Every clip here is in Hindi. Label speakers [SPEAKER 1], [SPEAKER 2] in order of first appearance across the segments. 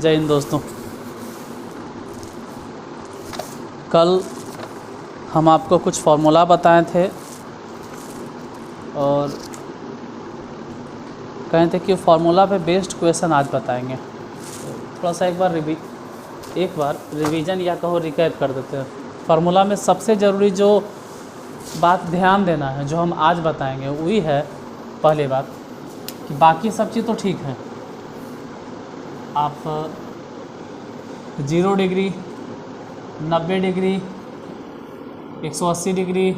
[SPEAKER 1] जय हिंद दोस्तों। कल हम आपको कुछ फार्मूला बताए थे और कहे थे कि फार्मूला पे बेस्ड क्वेश्चन आज बताएंगे। तो थोड़ा सा एक बार रिवीजन या कहो रिकैप कर देते हैं। फार्मूला में सबसे ज़रूरी जो बात ध्यान देना है, जो हम आज बताएंगे, वही है पहली बात कि बाकी सब चीज़ तो ठीक है। आप 0 डिग्री, 90 डिग्री, 180 डिग्री,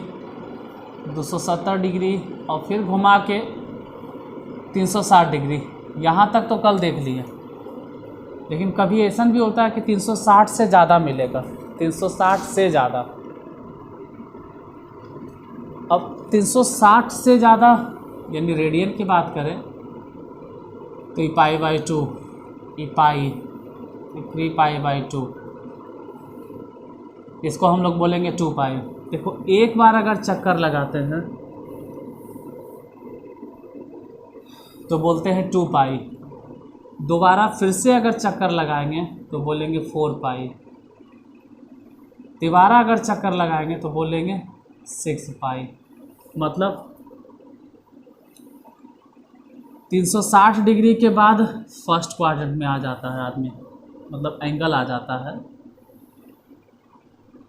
[SPEAKER 1] 270 डिग्री और फिर घुमा के 360 डिग्री, यहाँ तक तो कल देख लिए। लेकिन कभी ऐसा भी होता है कि 360 से ज़्यादा मिलेगा, 360 से ज़्यादा। अब 360 से ज़्यादा यानी रेडियन की बात करें तो ई pi by 2, E pi 3 pi by 2, इसको हम लोग बोलेंगे 2 पाई। देखो एक बार अगर चक्कर लगाते हैं तो बोलते हैं 2 पाई, दोबारा फिर से अगर चक्कर लगाएंगे तो बोलेंगे 4 पाई, दोबारा अगर चक्कर लगाएंगे तो बोलेंगे 6 पाई। मतलब 360 डिग्री के बाद फर्स्ट क्वाड्रेंट में आ जाता है आदमी, मतलब एंगल आ जाता है।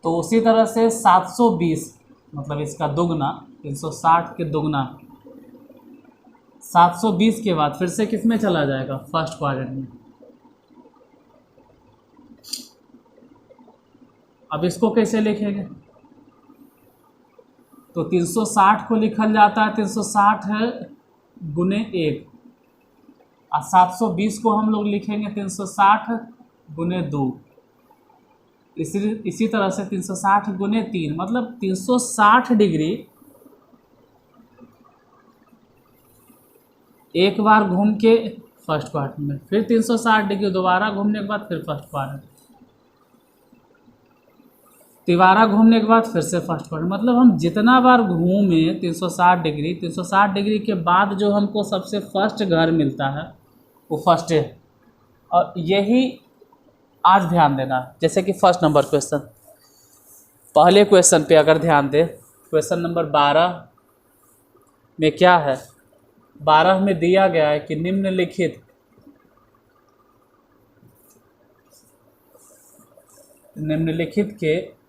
[SPEAKER 1] तो उसी तरह से 720 मतलब इसका दुगना, 360 के दुगना 720 के बाद फिर से किस में चला जाएगा? फर्स्ट क्वाड्रेंट में। अब इसको कैसे लिखेंगे? तो 360 को लिखल जाता है, 360 है गुने 1, और 720 को हम लोग लिखेंगे 360 गुने 2। इसी तरह से 360 गुने 3, मतलब 360 डिग्री एक बार घूम के फर्स्ट क्वाड्रेंट में, फिर 360 डिग्री दोबारा घूमने के बाद फिर फर्स्ट क्वाड्रेंट, दोबारा घूमने के बाद फिर से फर्स्ट क्वाड्रेंट। मतलब हम जितना बार घूमे 360 डिग्री, 360 डिग्री के बाद जो हमको सबसे फर्स्ट घर मिलता है वो फर्स्ट है। और यही आज ध्यान देना। जैसे कि फर्स्ट नंबर क्वेश्चन, पहले क्वेश्चन पे अगर ध्यान दे, क्वेश्चन नंबर 12 में क्या है? 12 में दिया गया है कि निम्नलिखित के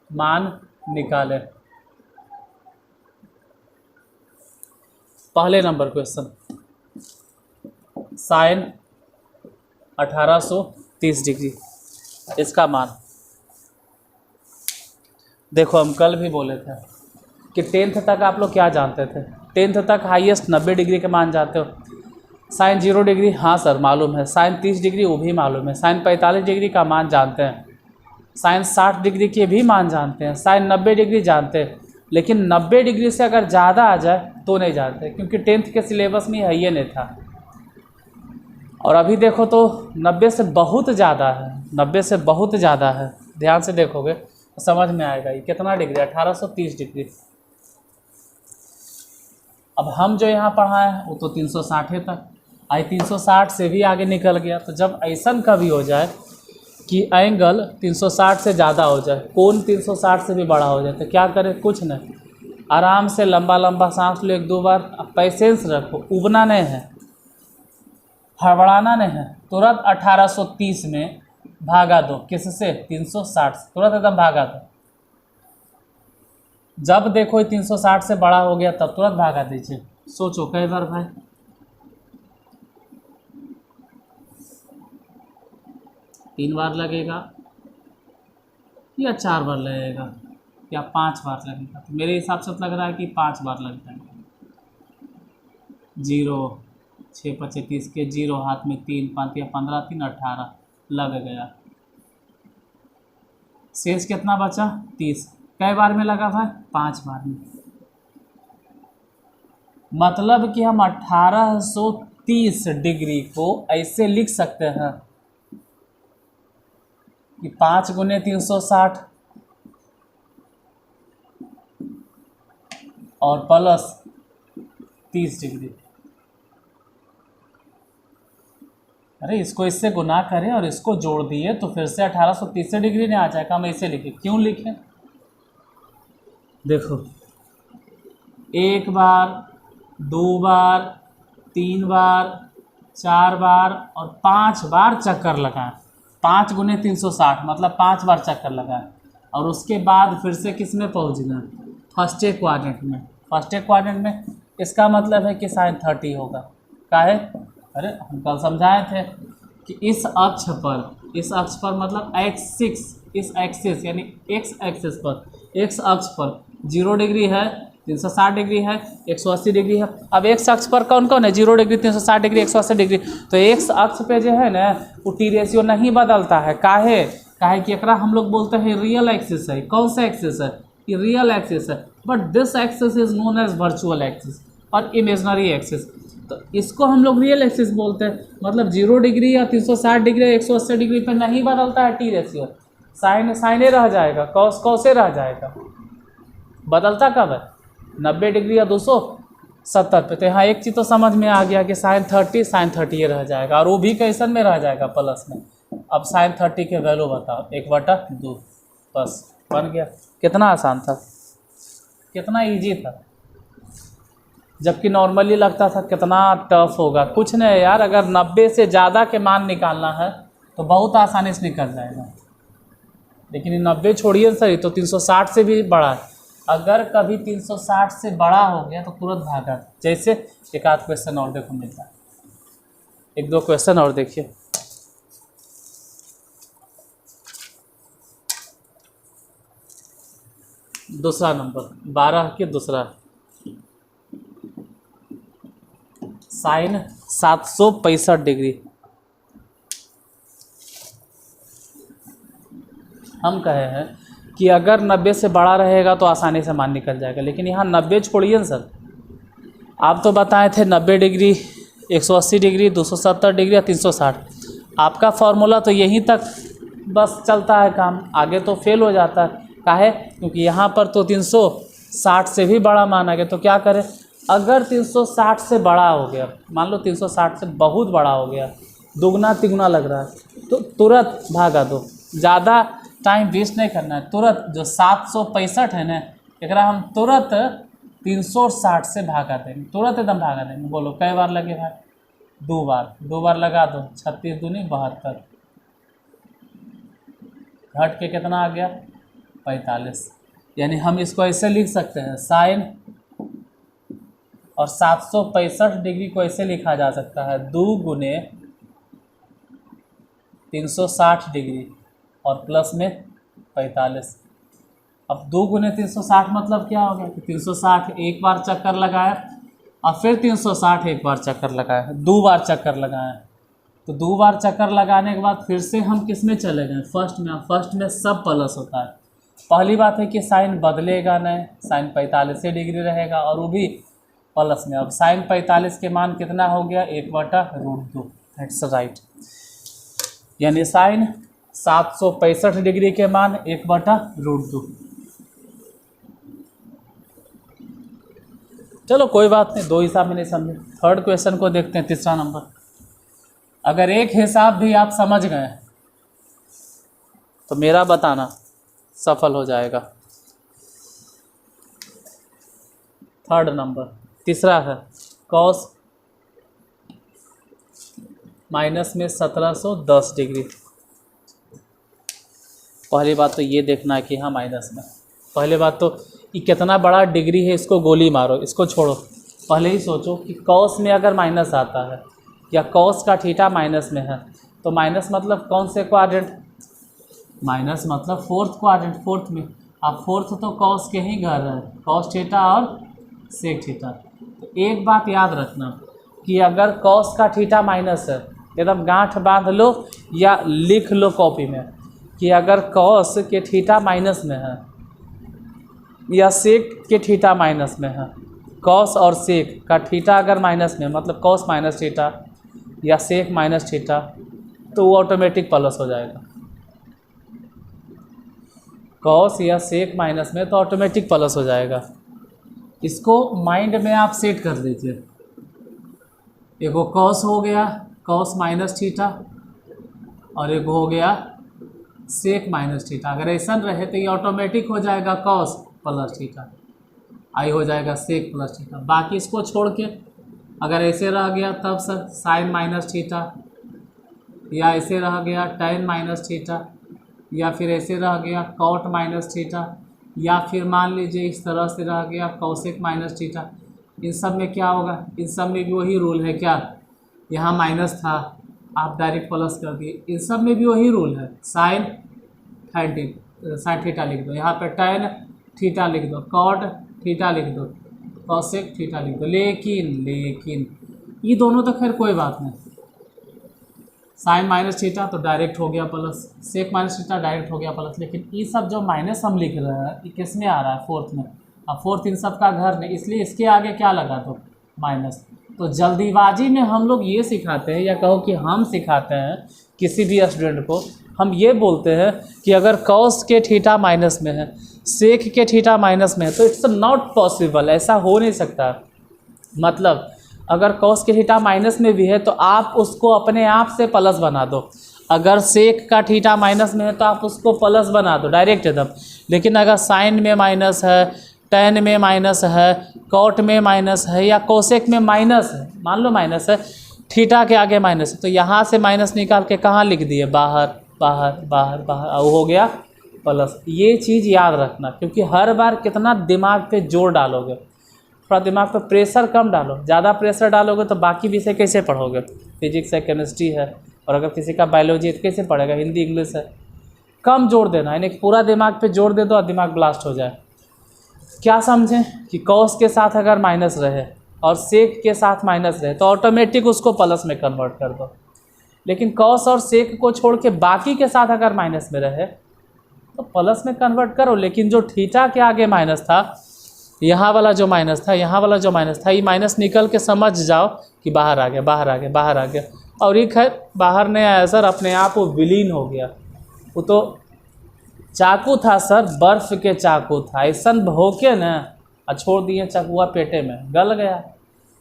[SPEAKER 1] मान निकालें। पहले नंबर क्वेश्चन, साइन 1830 डिग्री, इसका मान देखो। हम कल भी बोले थे कि 10th तक आप लोग क्या जानते थे? 10th तक हाईएस्ट 90 डिग्री के मान जानते हो। साइन 0 डिग्री, हाँ सर मालूम है। साइन 30 डिग्री, वो भी मालूम है। साइन 45 डिग्री का मान जानते हैं। साइन 60 डिग्री के भी मान जानते हैं। साइन 90 डिग्री जानते हैं। लेकिन 90 डिग्री से अगर ज़्यादा आ जाए तो नहीं जानते, क्योंकि 10th के सिलेबस में है ये नहीं था। और अभी देखो तो 90 से बहुत ज़्यादा है, 90 से बहुत ज़्यादा है। ध्यान से देखोगे तो समझ में आएगा ये कितना डिग्री, 1830 डिग्री। अब हम जो यहाँ पढ़ाए हैं वो तो 360 तक आई, 360 से भी आगे निकल गया। तो जब ऐसा कभी हो जाए कि एंगल 360 से ज़्यादा हो जाए, कोण 360 से भी बड़ा हो जाए, तो क्या करें? कुछ नहीं, आराम से लंबा लंबा सांस लो 1-2 बार। पेशेंस रखो, उबना नहीं है, हड़बड़ाना नहीं है। तुरंत 1830 में भागा दो, किससे? 360 से, तुरंत एकदम भागा दो। जब देखो 360 से बड़ा हो गया तब तुरंत भागा दीजिए। सोचो कई बार भाई? 3 बार लगेगा या 4 बार लगेगा या 5 बार लगेगा? तो मेरे हिसाब से लग रहा है कि 5 बार लग जाएगा। 0, 6 5 30 के 0, हाथ में 3, 5 या 15, 3 18 लग गया। शेष कितना बचा? 30। कई बार में लगा भाई? 5 बार में। मतलब कि हम 1830 डिग्री को ऐसे लिख सकते हैं कि 5 गुने 360 और प्लस 30 डिग्री। अरे इसको इससे गुना करें और इसको जोड़ दिए तो फिर से 1830 डिग्री ने आ जाएगा। हम ऐसे लिखें, क्यों लिखें? देखो, एक बार, दो बार, तीन बार, चार बार और 5 बार चक्कर लगाएं। 5 गुने 360 मतलब 5 बार चक्कर लगाएं और उसके बाद फिर से किस में पहुंचना? फर्स्ट क्वाड्रेंट में। फर्स्ट क्वाड्रेंट में इसका मतलब है कि साइन 30 होगा। काहे? अरे हम कल समझाए थे कि इस अक्ष पर मतलब एक्सिस, इस एक्सिस यानी एक्स एक्सिस पर, एक्स अक्ष पर 0 डिग्री है, 360 डिग्री है, 180 डिग्री है। अब एक्स अक्ष पर कौन कौन है? 0 डिग्री, 360 डिग्री, 180 डिग्री। तो एक्स अक्ष पे जो है ना वो टी रेशियो नहीं बदलता है। काहे कि एकरा हम लोग बोलते हैं रियल एक्सिस है। कौन सा एक्सिस है? ये रियल एक्सिस है। But this axis is known as virtual axis और इमेजनरी एक्सिस। तो इसको हम लोग रियल एक्सिस बोलते हैं। मतलब 0 डिग्री या 360 डिग्री या 180 डिग्री पे नहीं बदलता है टी रेशियो। साइन साइने रह जाएगा, कॉस कॉसे रह जाएगा। बदलता कब है? 90 डिग्री या 270 पे। तो यहाँ एक चीज़ तो समझ में आ गया कि साइन 30 ये रह जाएगा और वो भी कैसन में रह जाएगा? प्लस में। अब साइन 30 के वैल्यू बताओ, 1/2 बस बन गया। कितना आसान था, कितना इजी था। जबकि नॉर्मली लगता था कितना टफ होगा। कुछ नहीं यार, अगर 90 से ज़्यादा के मान निकालना है तो बहुत आसानी से निकल जाएगा। लेकिन ये 90 छोड़िए सही, तो 360 से भी बड़ा है। अगर कभी 360 से बड़ा हो गया तो तुरंत भागा। जैसे एक आध क्वेश्चन और देखो मिलता है, 1-2 क्वेश्चन और देखिए। दूसरा नंबर 12 के दूसरा, साइन 765 डिग्री। हम कहे हैं कि अगर 90 से बड़ा रहेगा तो आसानी से मान निकल जाएगा। लेकिन यहाँ 90 छोड़िए ना सर, आप तो बताए थे 90 डिग्री, 180 डिग्री, 270 डिग्री या 360। आपका फॉर्मूला तो यहीं तक बस चलता है काम, आगे तो फेल हो जाता है। काहे? क्योंकि यहाँ पर तो 360 से भी बड़ा माना गया। तो क्या करें? अगर 360 से बड़ा हो गया, मान लो 360 से बहुत बड़ा हो गया, दुगना तिगुना लग रहा है, तो तुरंत भागा दो। ज़्यादा टाइम वेस्ट नहीं करना है। तुरंत जो 765 है ना, एकरा हम तुरंत 360 से भागा देंगे, तुरंत एकदम भागा देंगे। बोलो कई बार लगे भाई? 2 बार। 2 बार लगा दो, 36 दूनी 72, घट के कितना आ गया? 45। यानी हम इसको ऐसे लिख सकते हैं, साइन और 765 डिग्री को ऐसे लिखा जा सकता है, 2 गुने 360 डिग्री और प्लस में 45। अब 2 गुने 360 मतलब क्या हो गया कि 360 एक बार चक्कर लगाया और फिर 360 एक बार चक्कर लगाया, 2 बार चक्कर लगाया। तो 2 बार चक्कर लगाने के बाद फिर से हम किस में चले गए? फर्स्ट में। फर्स्ट में सब प्लस होता है। पहली बात है कि साइन बदलेगा नहीं, साइन 45 डिग्री रहेगा और वो भी प्लस में। अब साइन 45 के मान कितना हो गया? 1/√2। That's right. यानी साइन 765 डिग्री के मान 1/√2। चलो कोई बात नहीं, 2 हिसाब में नहीं समझे। थर्ड क्वेश्चन को देखते हैं, तीसरा नंबर। अगर एक हिसाब भी आप समझ गए तो मेरा बताना सफल हो जाएगा। थर्ड नंबर, तीसरा है कॉस माइनस में 1710 डिग्री। पहली बात तो ये देखना है कि हाँ माइनस में। पहली बात तो ये कितना बड़ा डिग्री है, इसको गोली मारो, इसको छोड़ो। पहले ही सोचो कि कॉस में अगर माइनस आता है या कॉस का थीटा माइनस में है तो माइनस मतलब कौन से क्वाड्रेंट? माइनस मतलब फोर्थ क्वाड्रेंट, फोर्थ में। अब फोर्थ तो कॉस के ही घर है, कॉस थीटा और सेक थीटा। तो एक बात याद रखना कि अगर कॉस का थीटा माइनस है, एकदम गांठ बांध लो या लिख लो कॉपी में कि अगर कॉस के थीटा माइनस में है या सेक के थीटा माइनस में है, कॉस और सेक का थीटा अगर माइनस में, मतलब कॉस माइनस थीटा या सेक माइनस थीटा, तो वो ऑटोमेटिक प्लस हो जाएगा। कॉस या सेक माइनस में तो ऑटोमेटिक प्लस हो जाएगा। इसको माइंड में आप सेट कर दीजिए। एगो कॉस हो गया, कॉस माइनस थीटा और एक हो गया सेक माइनस थीटा। अगर ऐसा रहे तो ये ऑटोमेटिक हो जाएगा कॉस प्लस थीटा, आई हो जाएगा सेक प्लस थीटा। बाकी इसको छोड़ के अगर ऐसे रह गया तब सर साइन माइनस थीटा, या ऐसे रह गया tan माइनस थीटा, या फिर ऐसे रह गया कॉट माइनस थीटा, या फिर मान लीजिए इस तरह से रह गया कॉसेक माइनस थीटा। इन सब में क्या होगा, इन सब में भी वही रूल है क्या, यहाँ माइनस था आप डायरेक्ट प्लस कर दिए, इन सब में भी वही रूल है। साइन थीटा लिख दो, यहाँ पे tan थीटा लिख दो, कॉट थीटा लिख दो, कॉसेक थीटा लिख दो। लेकिन ये दोनों तो खैर कोई बात नहीं, साइन माइनस थीटा तो डायरेक्ट हो गया plus, sec minus theta direct हो गया प्लस। लेकिन ये सब जो माइनस हम लिख रहे हैं ये किस में आ रहा है, फोर्थ में। अब फोर्थ इन सब का घर नहीं, इसलिए इसके आगे क्या लगा दो माइनस। तो जल्दीबाजी में हम लोग ये सिखाते हैं, या कहो कि हम सिखाते हैं किसी भी स्टूडेंट को, हम ये बोलते हैं कि अगर कॉस के थीटा माइनस में है, सेक के थीटा माइनस में है, तो इट्स नॉट पॉसिबल, ऐसा हो नहीं सकता। मतलब अगर कॉस के थीटा माइनस में भी है तो आप उसको अपने आप से प्लस बना दो, अगर सेक का थीटा माइनस में है तो आप उसको प्लस बना दो डायरेक्ट एकदम। लेकिन अगर साइन में माइनस है, tan में माइनस है, कॉट में माइनस है, या कोसेक में माइनस है, मान लो माइनस है, थीटा के आगे माइनस है, तो यहाँ से माइनस निकाल के कहाँ लिख दिए, बाहर बाहर बाहर बाहर, और हो गया प्लस। ये चीज़ याद रखना, क्योंकि हर बार कितना दिमाग पे जोर डालोगे, थोड़ा दिमाग पे प्रेशर कम डालो। ज़्यादा प्रेशर डालोगे तो बाकी विषय कैसे पढ़ोगे, फिजिक्स है, केमिस्ट्री है, और अगर किसी का बायोलॉजी है तो कैसे पढ़ेगा, हिंदी इंग्लिश है। कम जोर देना, यानी कि पूरा दिमाग पे जोर दे दो और दिमाग ब्लास्ट हो जाए। क्या समझें कि कॉस के साथ अगर माइनस रहे और सेक के साथ माइनस रहे तो ऑटोमेटिक उसको प्लस में कन्वर्ट कर दो। लेकिन कॉस और सेक को छोड़ के बाकी के साथ अगर माइनस में रहे तो प्लस में कन्वर्ट करो। लेकिन जो थीटा के आगे माइनस था, यहाँ वाला जो माइनस था, यहाँ वाला जो माइनस था, ये माइनस निकल के समझ जाओ कि बाहर आ गया, बाहर आ गया, बाहर आ गया। और ये खैर बाहर नहीं आया सर, अपने आप वो विलीन हो गया। वो तो चाकू था सर, बर्फ़ के चाकू था, ऐसा भोंके न और छोड़ दिए चाकुआ पेटे में, गल गया।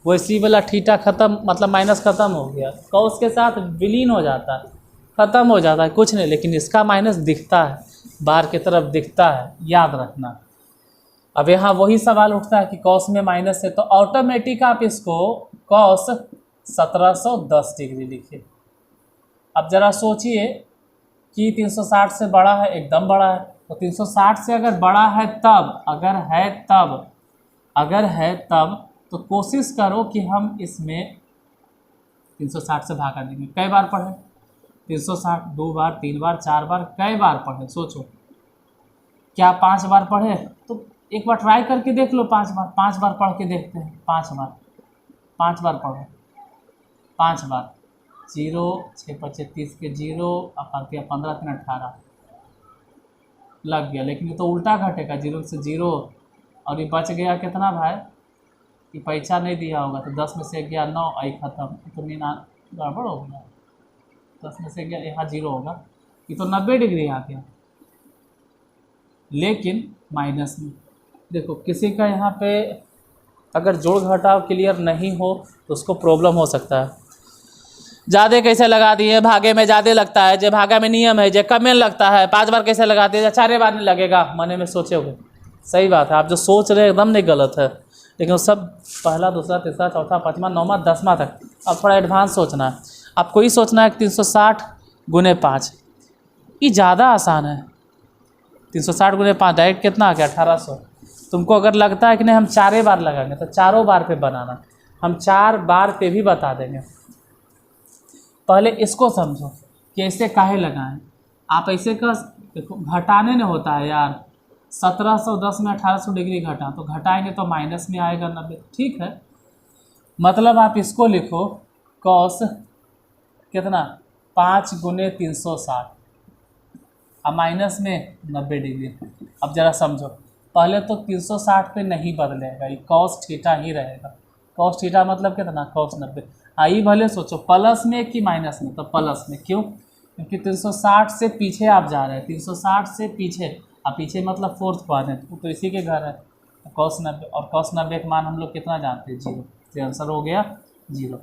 [SPEAKER 1] वो इसी वाला थीटा ख़त्म, मतलब माइनस ख़त्म हो गया, कॉस के साथ विलीन हो जाता है, ख़त्म हो जाता है, कुछ नहीं। लेकिन इसका माइनस दिखता है, बाहर की तरफ दिखता है, याद रखना। अब यहाँ वही सवाल उठता है कि कॉस में माइनस है तो ऑटोमेटिक आप इसको कॉस 1710 डिग्री लिखिए। अब ज़रा सोचिए कि 360 से बड़ा है, एकदम बड़ा है, तो 360 से अगर बड़ा है तब, अगर है तब तो कोशिश करो कि हम इसमें 360 से भागा देंगे। कई बार पढ़े 360, 2 बार, 3 बार, 4 बार, कई बार पढ़े, सोचो क्या 5 बार पढ़े? तो एक बार ट्राई करके देख लो, 5 बार पढ़ के देखते हैं। 5 बार पढ़ो, 5 बार। 0, 6 5 30 के 0, अब 15 3 18 लग गया। लेकिन ये तो उल्टा घटेगा, 0 से 0, और ये बच गया कितना भाई, ये पैसा नहीं दिया होगा तो 10 में से गया 9, आई ख़त्म, तो मीना गड़बड़ हो गया। 10 में से गया, यहाँ 0 होगा, ये तो 90 डिग्री आ गया, लेकिन माइनस में। देखो किसी का यहाँ पे अगर जोड़ घटाव क्लियर नहीं हो तो उसको प्रॉब्लम हो सकता है। ज़्यादा कैसे लगा दिए, भागे में ज़्यादा लगता है, जो भागा में नियम है, जो कम में लगता है, 5 बार कैसे लगा दिए, 4 बार नहीं लगेगा, मने में सोचोगे। सही बात है, आप जो सोच रहे हैं एकदम नहीं गलत है, लेकिन वो सब पहला, दूसरा, तीसरा, चौथा, 5वां, 9वां, 10वां तक। अब थोड़ा एडवांस सोचना है, आपको ही सोचना है कि 360 गुने 5, ये ज़्यादा आसान है। 360 गुने 5 डायरेक्ट कितना आ गया, 1800। तुमको अगर लगता है कि नहीं हम 4 बार लगाएंगे तो 4 बार पे बनाना, हम 4 बार पे भी बता देंगे। पहले इसको समझो कि ऐसे काहे लगाएं। आप ऐसे का देखो, घटाने नहीं होता है यार, 1710 में 1800 डिग्री घटा, तो घटाएंगे तो माइनस में आएगा 90, ठीक है। मतलब आप इसको लिखो कॉस कितना, 5 गुने 360, अब माइनस में 90 डिग्री। अब ज़रा समझो, पहले तो 360 पे नहीं बदलेगा, ये कॉस थीटा ही रहेगा। कॉस थीटा मतलब कितना, कॉस 90। आई भले सोचो प्लस में कि माइनस में, तो प्लस में। क्यों? क्योंकि 360 से पीछे आप जा रहे हैं, 360 से पीछे, अब पीछे मतलब फोर्थ क्वाड्रेंट, तो इसी के घर है। कॉस 90, और कॉस 90 का मान हम लोग कितना जानते हैं, 0, तो आंसर हो गया 0।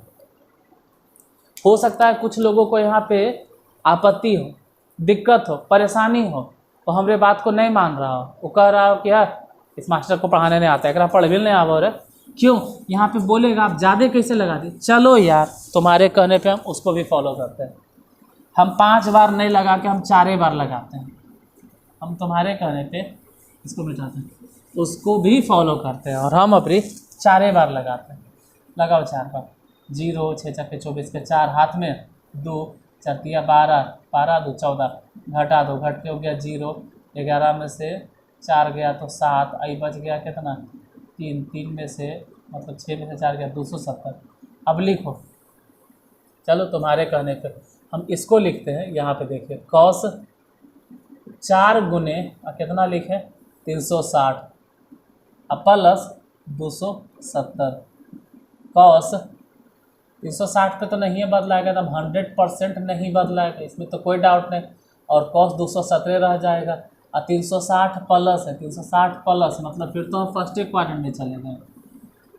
[SPEAKER 1] हो सकता है कुछ लोगों को यहाँ पे आपत्ति हो, दिक्कत हो, परेशानी हो, तो हमारे बात को नहीं मान रहा हो, वो कह रहा हो कि यार इस मास्टर को पढ़ाने नहीं आता है, अगर पढ़ भी नहीं आवा रहे, क्यों यहाँ पे बोलेगा आप ज़्यादा कैसे लगा दी। चलो यार तुम्हारे कहने पे हम उसको भी फॉलो करते हैं। हम 5 बार नहीं लगा के हम 4 बार लगाते हैं। हम तुम्हारे कहने पे इसको मिटाते हैं, उसको भी फॉलो करते हैं और हम अपनी 4 बार लगाते हैं। लगाओ 4 बार। 0 6 चक्के 24 के 4 हाथ में, 2 4 तिया 12, 12 2 14, घटा दो, घट के हो गया 0, 11 में से 4 गया तो 7, आई बच गया कितना 3, 3 में से मतलब 6 में से 4 गया 270। अब लिखो, चलो तुम्हारे कहने पे हम इसको लिखते हैं। यहाँ पे देखिए कॉस 4 गुने कितना लिखे 360 अब प्लस 270। कॉस 360 पे तो नहीं है बदलाएगा, एकदम 100% नहीं बदलाएगा, इसमें तो कोई डाउट नहीं। और कॉस 217 रह जाएगा और 360 प्लस है, 360 प्लस मतलब फिर तो हम फर्स्ट क्वाड्रेंट में चले गए।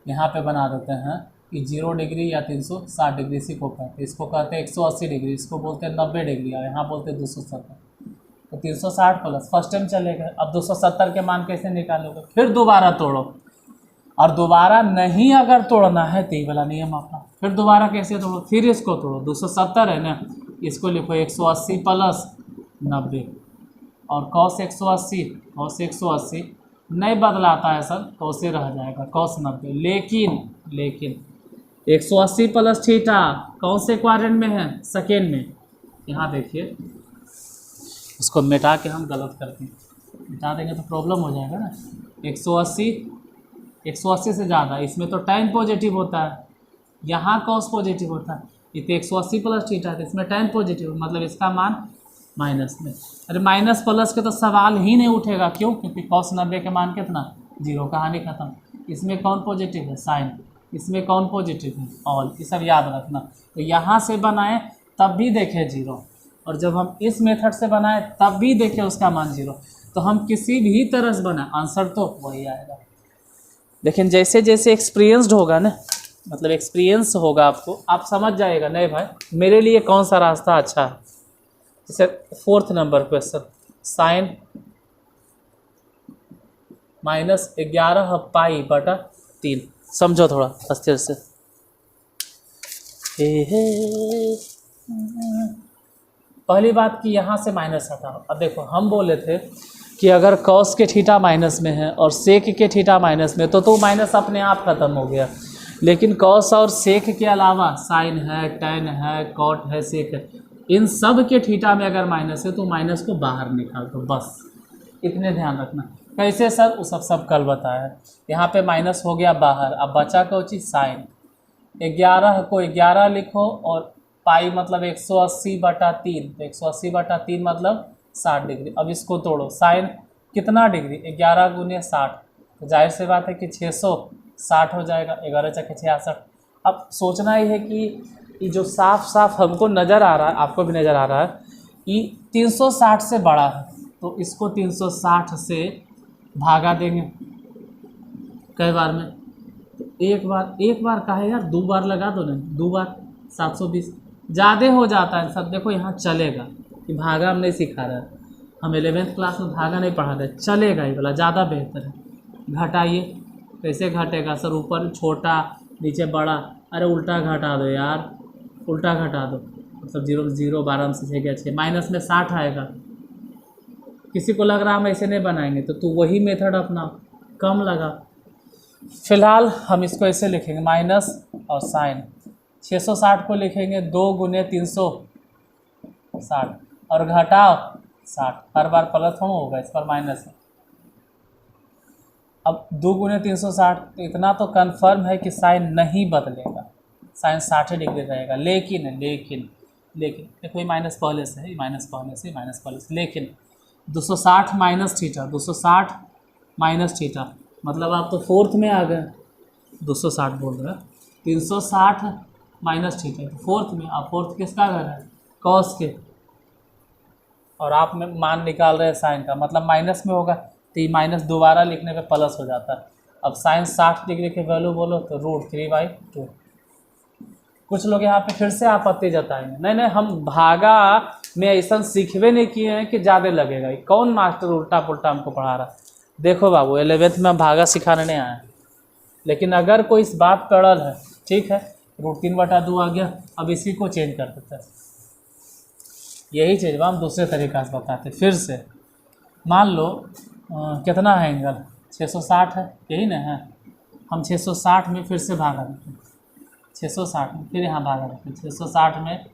[SPEAKER 1] यहाँ पे बना देते हैं कि 0 डिग्री या 360 डिग्री इसी को कहते हैं। इसको कहते हैं 180 डिग्री, इसको बोलते हैं 90 डिग्री और यहाँ बोलते हैं 270। तो 360 प्लस फर्स्ट टाइम चले गए। अब 270 के मान कैसे निकालोगे, फिर दोबारा तोड़ो, और दोबारा नहीं अगर तोड़ना है तो ये वाला नियम अपना, फिर दोबारा कैसे तोड़ो, फिर इसको तोड़ो। 270 है ना, इसको लिखो 180 प्लस 90 और कॉस 180, कॉस 180 नहीं बदलाता है सर, कॉस से रह जाएगा कॉस 90। लेकिन 180 प्लस थीटा कौन से क्वाड्रेंट में है, सेकेंड में। यहाँ देखिए इसको मिटा के हम गलत करते हैं, मिटा देंगे तो प्रॉब्लम हो जाएगा ना। 180 से ज़्यादा, इसमें तो tan पॉजिटिव होता है, यहाँ कॉस पॉजिटिव होता है, ये तो 180 प्लस थीटा है, इसमें tan पॉजिटिव, मतलब इसका मान माइनस में। अरे माइनस प्लस के तो सवाल ही नहीं उठेगा, क्यों, क्योंकि कॉस 90 के मान कितना 0, कहानी खत्म। इसमें कौन पॉजिटिव है, साइन, इसमें कौन पॉजिटिव है, ऑल, ये सब याद रखना। तो यहाँ से बनाएं तब भी देखें 0, और जब हम इस मेथड से बनाएं तब भी देखें उसका मान 0। तो हम किसी भी तरह से बनाएं आंसर तो वही आएगा। लेकिन जैसे जैसे एक्सपीरियंस्ड होगा ना, मतलब एक्सपीरियंस होगा आपको, आप समझ जाएगा नहीं भाई मेरे लिए कौन सा रास्ता अच्छा है। जैसे 4th नंबर क्वेश्चन, साइन -11 पाई/3, समझो थोड़ा अस्थिर से। पहली बात कि यहाँ से माइनस हटाओ। अब देखो हम बोले थे कि अगर कॉस के थीटा माइनस में है और सेक के थीटा माइनस में, तो माइनस अपने आप ख़त्म हो गया। लेकिन कॉस और सेक के अलावा साइन है, टैन है, कॉट है, सेक है, इन सब के थीटा में अगर माइनस है तो माइनस को बाहर निकाल दो, बस इतने ध्यान रखना। कैसे सर, वो सब कल बताया है। यहाँ पे माइनस हो गया बाहर, अब बचा कौन चीज़, साइन। 11 को 11 लिखो और पाई मतलब 180/3, तो 180/3 मतलब 60 डिग्री। अब इसको तोड़ो, साइन कितना डिग्री, 11 गुने 60, तो जाहिर सी बात है कि 660 हो जाएगा, 11 चक्के 66। अब सोचना ही है कि ये जो साफ साफ हमको नज़र आ रहा है, आपको भी नज़र आ रहा है, ये 360 से बड़ा है, तो इसको 360 से भागा देंगे कई बार में, तो एक बार का है यार, 2 बार लगा दो ना, 2 बार 720 ज़्यादा हो जाता है सर। देखो यहाँ चलेगा कि भागा हम नहीं सिखा रहे हैं, हम 11th क्लास में भागा नहीं पढ़ा रहे, चलेगा ये वाला ज़्यादा बेहतर है। घटाइए, कैसे घटेगा सर, ऊपर छोटा नीचे बड़ा, अरे उल्टा घटा दो यार, उल्टा घटा दो, मतलब 0 0 12 में से 6 गया 6, माइनस में 60 आएगा। किसी को लग रहा हम ऐसे नहीं बनाएंगे तो तू वही मेथड अपना, कम लगा। फिलहाल हम इसको ऐसे लिखेंगे, माइनस और साइन 660 को लिखेंगे 2 गुने 360 और घटाओ 60, हर बार प्लस थोड़ा होगा, इस पर माइनस है। अब 2 गुने 360, तो इतना तो कंफर्म है कि साइन नहीं बदलेगा, साइन 60 डिग्री रहेगा। लेकिन देखो ये माइनस पहले से है, माइनस पहले से, लेकिन 260 माइनस थीटा, 260 माइनस थीटा, मतलब आप तो 4th में आ गए, 260 बोल रहे हैं, 360 माइनस थीटा तो 4th में। अब 4th किसका घर है, कॉस के, और आप में मान निकाल रहे हैं साइन का, मतलब माइनस में होगा, तो ये माइनस दोबारा लिखने पे प्लस हो जाता है। अब साइन 60 डिग्री के वैल्यू बोलो तो √3/2, कुछ लोग यहाँ पे फिर से आपत्ति जताएंगे, नहीं नहीं हम भागा में ऐसा सीखवे नहीं किए हैं कि ज़्यादा लगेगा, कौन मास्टर उल्टा पुल्टा हमको पढ़ा रहा। देखो बाबू 11th में हम भागा सिखाने नहीं आए, लेकिन अगर कोई इस बात पर अड़ल है, ठीक है, √3/2 आ गया, अब इसी को चेंज कर देते हैं। यही चीज़ हम दूसरे तरीक़ा से बताते। फिर से मान लो कितना है एंगल 660 है, यही ना है। हम 660 में फिर से भागा देते हैं, 660 में फिर यहाँ भागा देते हैं, 660 में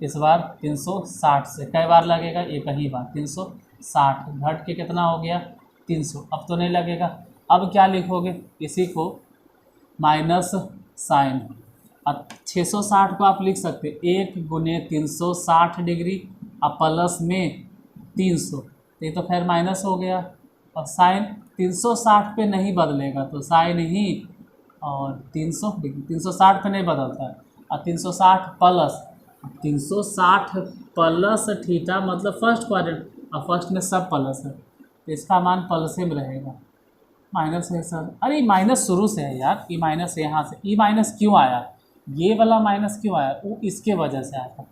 [SPEAKER 1] इस बार 360 से कई बार लगेगा, एक ही बार 360 घट के कितना हो गया 300। अब तो नहीं लगेगा, अब क्या लिखोगे, इसी को माइनस साइन। अब 660 को आप लिख सकते 1 × 360 डिग्री अब प्लस में 300, ये तो खैर माइनस हो गया। और साइन 360 पे नहीं बदलेगा, तो साइन ही और 300 डिग्री 360 पे नहीं बदलता है। और 360 प्लस 360 प्लस थीटा मतलब फर्स्ट क्वाड्रेंट, और फर्स्ट में सब प्लस है, तो इसका मान प्लस में रहेगा। माइनस है सर, अरे माइनस शुरू से है यार, ई माइनस यहाँ से, ई माइनस क्यों आया, ये वाला माइनस क्यों आया, वो इसके वजह से आया था।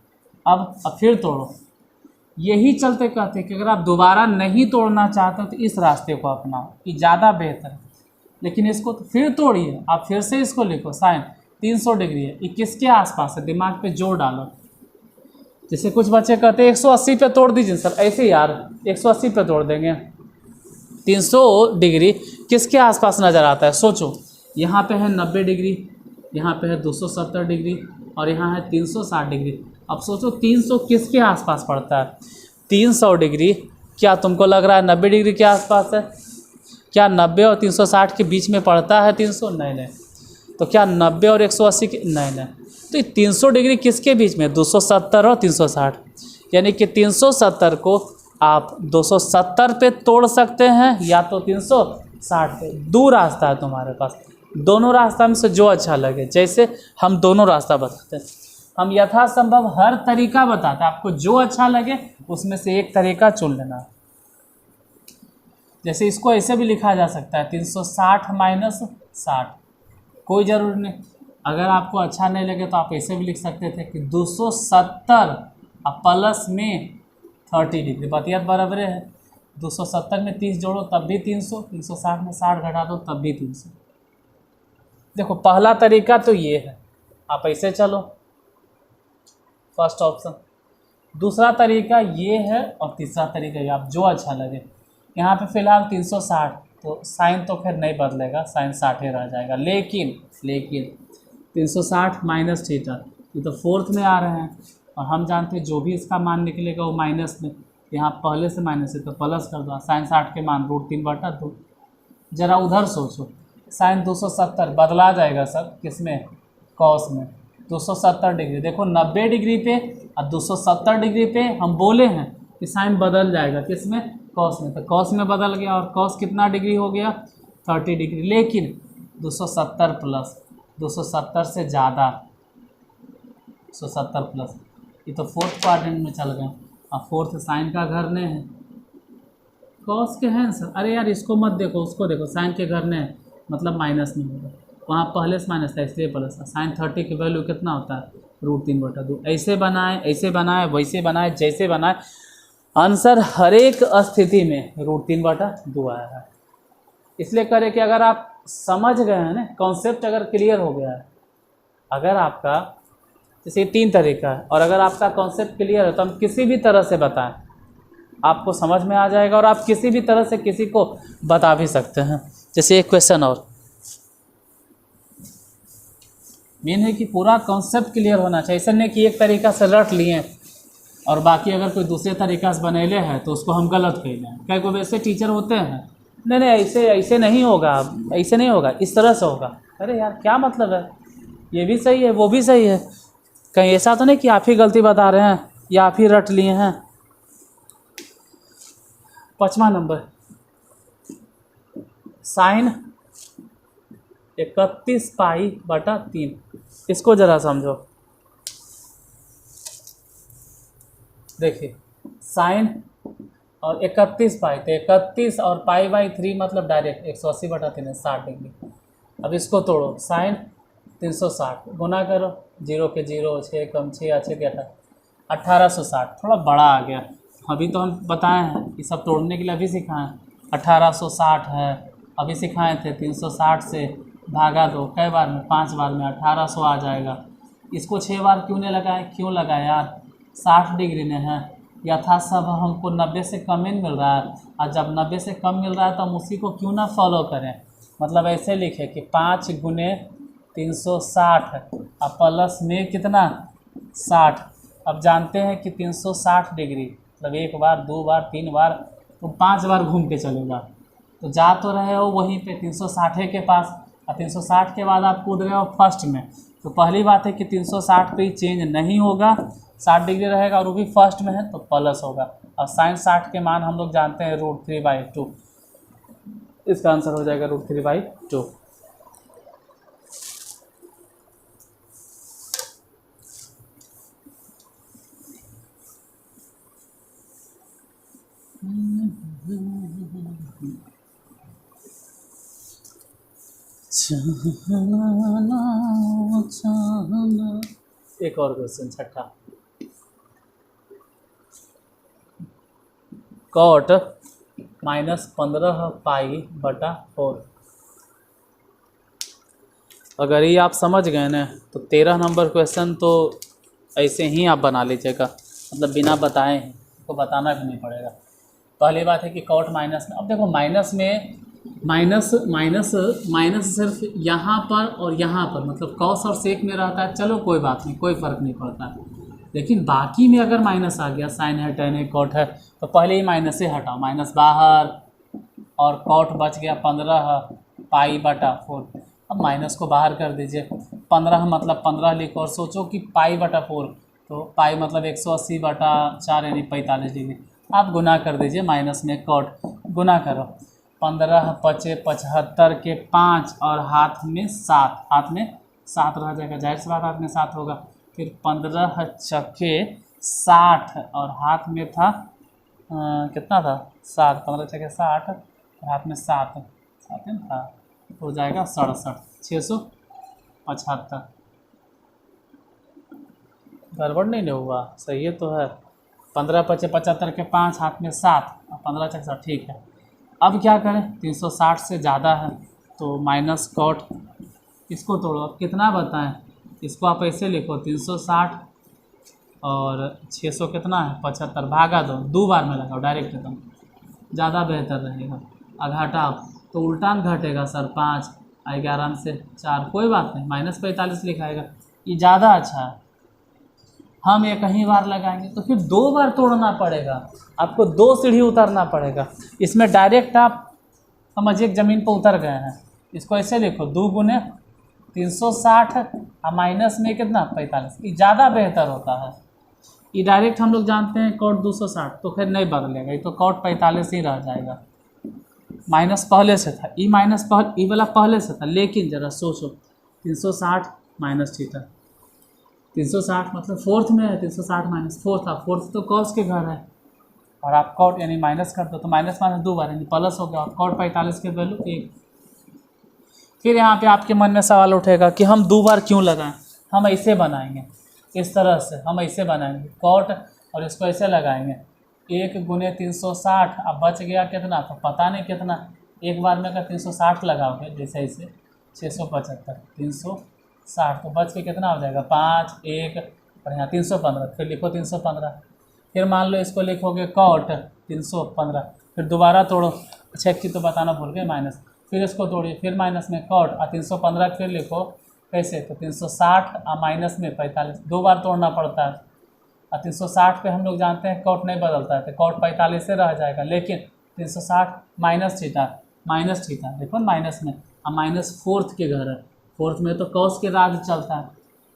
[SPEAKER 1] अब फिर तोड़ो, यही चलते कहते हैं कि अगर आप दोबारा नहीं तोड़ना चाहते तो इस रास्ते को अपनाओ, ये ज़्यादा बेहतर है। लेकिन इसको तो फिर तोड़िए, आप फिर से इसको लिखो, साइन 300 डिग्री है, 21 के आसपास है, दिमाग पे जोर डालो। जैसे कुछ बच्चे कहते हैं 180 पे तोड़ दीजिए सर, ऐसे यार 180 पे तोड़ देंगे। 300 डिग्री किसके आसपास नज़र आता है, सोचो। यहाँ पे है 90 डिग्री, यहाँ पे है 270 डिग्री, और यहाँ है 360 डिग्री। अब सोचो 300 किसके आसपास पड़ता है, 300 डिग्री क्या तुमको लग रहा है 90 डिग्री के आसपास है? क्या 90 और 360 के बीच में पड़ता है 300? नहीं नहीं। तो क्या 90 और 180 के? नहीं नहीं। तो ये 300 डिग्री किसके बीच में, 270 और 360, यानी कि 370 को आप 270 पे तोड़ सकते हैं या तो 360 पे। दो रास्ता है तुम्हारे पास, दोनों रास्ता में से जो अच्छा लगे। जैसे हम दोनों रास्ता बताते हैं, हम यथासंभव हर तरीका बताते हैं, आपको जो अच्छा लगे उसमें से एक तरीका चुन लेना। जैसे इसको ऐसे भी लिखा जा सकता है 360 माइनस 60, कोई ज़रूर नहीं। अगर आपको अच्छा नहीं लगे तो आप ऐसे भी लिख सकते थे कि 270 प्लस में 30 डिग्री, बतियत बराबर है। 270 में 30 जोड़ो तब भी 300, 360 में 60 घटा दो तब भी 300। देखो पहला तरीका तो ये है, आप ऐसे चलो, फर्स्ट ऑप्शन। दूसरा तरीका ये है, और तीसरा तरीका ये, आप जो अच्छा लगे। यहाँ पे फ़िलहाल 360, तो साइन तो खैर नहीं बदलेगा, साइन 60 ही रह जाएगा। लेकिन 360 माइनस थीटा, ये तो फोर्थ में आ रहे हैं, और हम जानते हैं जो भी इसका मान निकलेगा वो माइनस में, यहाँ पहले से माइनस है तो प्लस कर दो। साइन 60 के मान √3/2। ज़रा उधर सोचो, साइन 270 बदला जाएगा सर किसमें, कॉस में। 270 डिग्री, देखो 90 डिग्री पे और 270 डिग्री पे हम बोले हैं कि साइन बदल जाएगा किसमें, कॉस में। तो कॉस में बदल गया, और कॉस कितना डिग्री हो गया, 30 डिग्री। लेकिन 270 प्लस 270 से ज़्यादा, 270 प्लस, ये तो फोर्थ क्वाड्रेंट में चल गए। और फोर्थ साइन का घर नहीं है, कॉस के हैं सर। अरे यार इसको मत देखो, उसको देखो, साइन के घर नहीं है मतलब माइनस नहीं होगा, वहाँ पहले से माइनस था इसलिए प्लस था। साइन 30 की वैल्यू कितना होता है, √3/2। ऐसे बनाए, ऐसे बनाए, वैसे बनाए, जैसे बनाए, आंसर हर एक स्थिति में √3/2 आया है। इसलिए करें कि अगर आप समझ गए हैं ना, कॉन्सेप्ट अगर क्लियर हो गया है, अगर आपका जैसे 3 तरीका है, और अगर आपका कॉन्सेप्ट क्लियर है तो हम किसी भी तरह से बताएं आपको समझ में आ जाएगा, और आप किसी भी तरह से किसी को बता भी सकते हैं। जैसे एक क्वेश्चन और, मेन है कि पूरा कॉन्सेप्ट क्लियर होना चाहिए। ऐसा नहीं कि एक तरीका से रट लिए और बाकी अगर कोई दूसरे तरीका से बनेले है तो उसको हम गलत कह लें। क्या कोई वैसे टीचर होते हैं, नहीं नहीं ऐसे नहीं होगा, ऐसे नहीं होगा, इस तरह से होगा। अरे यार क्या मतलब है, ये भी सही है वो भी सही है, कहीं ऐसा तो नहीं कि आप ही गलती बता रहे हैं या आप ही रट लिए हैं। 5वां नंबर, साइन 31π/3, इसको ज़रा समझो। देखिए साइन और 31π, तो 31 और π/3 मतलब डायरेक्ट 180/3 60 डिग्री। अब इसको तोड़ो, साइन 360 गुना करो जीरो के जीरो, 6 कम 6 या 6 के 1860, थोड़ा बड़ा आ गया। अभी तो हम बताए हैं ये सब तोड़ने के लिए, अभी सिखाएं 1860 है, अभी सिखाए थे 360 से भागा दो, कई बार में 5 बार में 1800 आ जाएगा। इसको 6 बार क्यों नहीं लगाए, क्यों लगाए यार, 60 डिग्री ने है, यथा सब हमको 90 से कम ही मिल रहा है, और जब 90 से कम मिल रहा है तो हम उसी को क्यों ना फॉलो करें। मतलब ऐसे लिखे कि 5 गुने 360 और प्लस में कितना 60। अब जानते हैं कि 360 डिग्री मतलब 1 बार 2 बार 3 बार तो 5 बार घूम के चलेगा, तो जा तो रहे हो वहीं पे 360 के पास, और 360 के बाद आप कूद रहे हो फर्स्ट में, तो पहली बात है कि 360 पे ही चेंज नहीं होगा, 60 डिग्री रहेगा, और वो भी फर्स्ट में है तो प्लस होगा। और साइन 60 के मान हम लोग जानते हैं √3/2, इसका आंसर हो जाएगा √3/2। एक और क्वेश्चन छठा, कॉट -15π/4। अगर ये आप समझ गए ना तो 13 नंबर क्वेश्चन तो ऐसे ही आप बना लीजिएगा, मतलब बिना बताए ही, तो बताना भी नहीं पड़ेगा। पहली बात है कि कॉट माइनस में, अब देखो माइनस में माइनस माइनस माइनस सिर्फ यहाँ पर और यहाँ पर, मतलब कॉस और सेक में रहता है, चलो कोई बात नहीं, कोई फ़र्क नहीं पड़ता। लेकिन बाकी में अगर माइनस आ गया, साइन है टेन है कॉट है, तो पहले ही माइनस से हटाओ, माइनस बाहर, और कॉट बच गया 15π/4। अब माइनस को बाहर कर दीजिए, 15 मतलब 15 लिखो, और सोचो कि π/4, तो पाई मतलब 180/4 यानी 45 डिग्री। आप गुना कर दीजिए, माइनस में कॉट गुना करो, 15 × 5 = 75 के 5 और हाथ में 7, हाथ में 7 रह जाएगा, जाहिर सी बात हाथ में 7 होगा। फिर 15 × 60 और हाथ में था कितना था 7, 15 × 60 और हाथ में 7 था, तो हो जाएगा 67, 675। गड़बड़ नहीं हुआ, सही है तो है। 15 × 5 = 75 के 5, हाथ में 7 और 15 × 7, ठीक है। अब क्या करें, 360 से ज़्यादा है तो माइनस कॉट, इसको तोड़ो, अब कितना बताएं, इसको आप ऐसे लिखो 360 और 600 कितना है 75, भागा दो, 2 बार में लगाओ डायरेक्ट एकदम, ज़्यादा बेहतर रहेगा। और घटाओ तो उल्टा घटेगा सर, 5 और 11 से 4, कोई बात नहीं, -45 लिखाएगा, ये ज़्यादा अच्छा है। हम ये कहीं बार लगाएंगे तो फिर 2 बार तोड़ना पड़ेगा, आपको 2 सीढ़ी उतरना पड़ेगा। इसमें डायरेक्ट आप समझिए ज़मीन पर उतर गए हैं। इसको ऐसे लिखो 2 गुने 360 और माइनस में कितना 45, ये ज़्यादा बेहतर होता है। ये डायरेक्ट हम लोग जानते हैं कॉट 260, तो फिर नहीं बदलेगा, ये तो कॉट 45 ही रह जाएगा। माइनस पहले से था, ई माइनस ई वाला पहले से था, लेकिन ज़रा सोचो 360 माइनस थीटा, 360 मतलब फोर्थ में है, 360 माइनस फोर्थ था, फोर्थ तो कॉस के घर है, और आप कॉट यानी माइनस कर दो तो माइनस माइनस 2 बार यानी प्लस हो गया, और कॉट 45 के वैल्यू 1। फिर यहाँ पे आपके मन में सवाल उठेगा कि हम 2 बार क्यों लगाएं, हम ऐसे बनाएंगे, इस तरह से हम ऐसे बनाएंगे कॉट, और इसको ऐसे लगाएंगे 1 गुने 360, अब बच गया कितना, तो पता नहीं कितना, एक बार में अगर 360 लगाओगे जैसे ऐसे 675 360, तो बच के कितना हो जाएगा 5 1 और यहाँ 315, फिर लिखो 315। फिर मान लो इसको लिखोगे कॉट 315, फिर दोबारा तोड़ो, अच्छा एक चीज़ तो बताना भूल गए, माइनस, फिर इसको तोड़िए, फिर माइनस में कॉट और 315 फिर लिखो, कैसे, तो 360 और माइनस में 45, 2 बार तोड़ना पड़ता है। और 360 पे हम लोग जानते हैं कॉट नहीं बदलता है, तो कॉट 45 से रह जाएगा, लेकिन 360 माइनस थीटा देखो माइनस में, और माइनस फोर्थ के घर है, फोर्थ में तो कॉस के राज चलता है,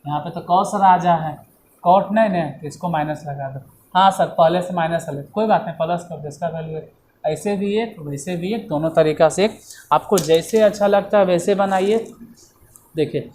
[SPEAKER 1] यहाँ पे तो कॉस राजा है, कॉट नहीं, तो इसको माइनस लगा दो। हाँ सर पहले से माइनस है, कोई बात नहीं, प्लस कर दो, इसका वैल्यू है ऐसे भी एक वैसे भी एक, दोनों तरीक़ा से एक, आपको जैसे अच्छा लगता है वैसे बनाइए। देखिए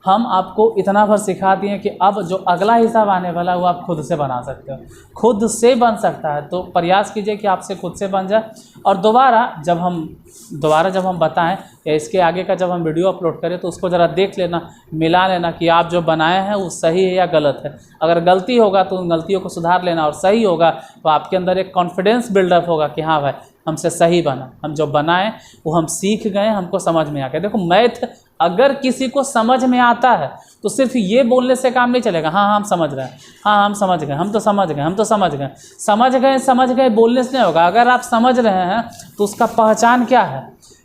[SPEAKER 1] हम आपको इतना भर सिखा दिए कि अब जो अगला हिसाब आने वाला है वो आप खुद से बना सकते हो, खुद से बन सकता है। तो प्रयास कीजिए कि आपसे खुद से बन जाए। और दोबारा जब हम बताएं या इसके आगे का जब हम वीडियो अपलोड करें तो उसको ज़रा देख लेना, मिला लेना कि आप जो बनाए हैं वो सही है या गलत है। अगर गलती होगा तो उन गलतियों को सुधार लेना, और सही होगा तो आपके अंदर एक कॉन्फिडेंस बिल्डअप होगा कि हाँ भाई हमसे सही बना, हम जो बनाएं वो हम सीख गए, हमको समझ में आ गया। देखो मैथ अगर किसी को समझ में आता है तो सिर्फ ये बोलने से काम नहीं चलेगा, हाँ हम समझ रहे हैं, हाँ हम समझ गए, हम तो समझ गए, हम तो समझ गए बोलने से नहीं होगा। अगर आप समझ रहे हैं तो उसका पहचान क्या है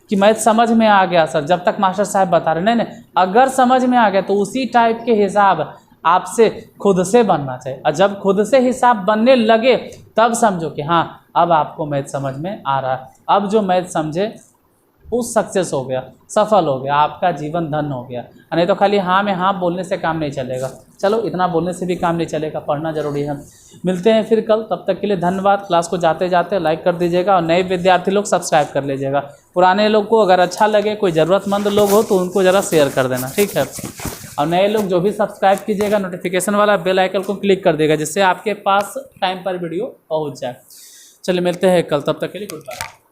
[SPEAKER 1] कि मैथ समझ में आ गया सर, जब तक मास्टर साहब बता रहे। नहीं, अगर समझ में आ गया तो उसी टाइप के हिसाब आपसे खुद से बनना चाहिए। और जब खुद से हिसाब बनने लगे तब समझो कि हाँ अब आपको मैथ समझ में आ रहा है। अब जो मैथ समझे वो सक्सेस हो गया, सफल हो गया, आपका जीवन धन हो गया। नहीं तो खाली हाँ में हाँ बोलने से काम नहीं चलेगा। चलो इतना बोलने से भी काम नहीं चलेगा, पढ़ना जरूरी है। मिलते हैं फिर कल, तब तक के लिए धन्यवाद। क्लास को जाते जाते लाइक कर दीजिएगा और नए विद्यार्थी लोग सब्सक्राइब कर लीजिएगा। पुराने लोग को अगर अच्छा लगे, कोई ज़रूरतमंद लोग हो तो उनको ज़रा शेयर कर देना, ठीक है। और नए लोग जो भी सब्सक्राइब कीजिएगा नोटिफिकेशन वाला बेल आइकन को क्लिक कर देगा, जिससे आपके पास टाइम पर वीडियो पहुँच जाए। चलिए मिलते हैं कल, तब तक के लिए गुड बाय।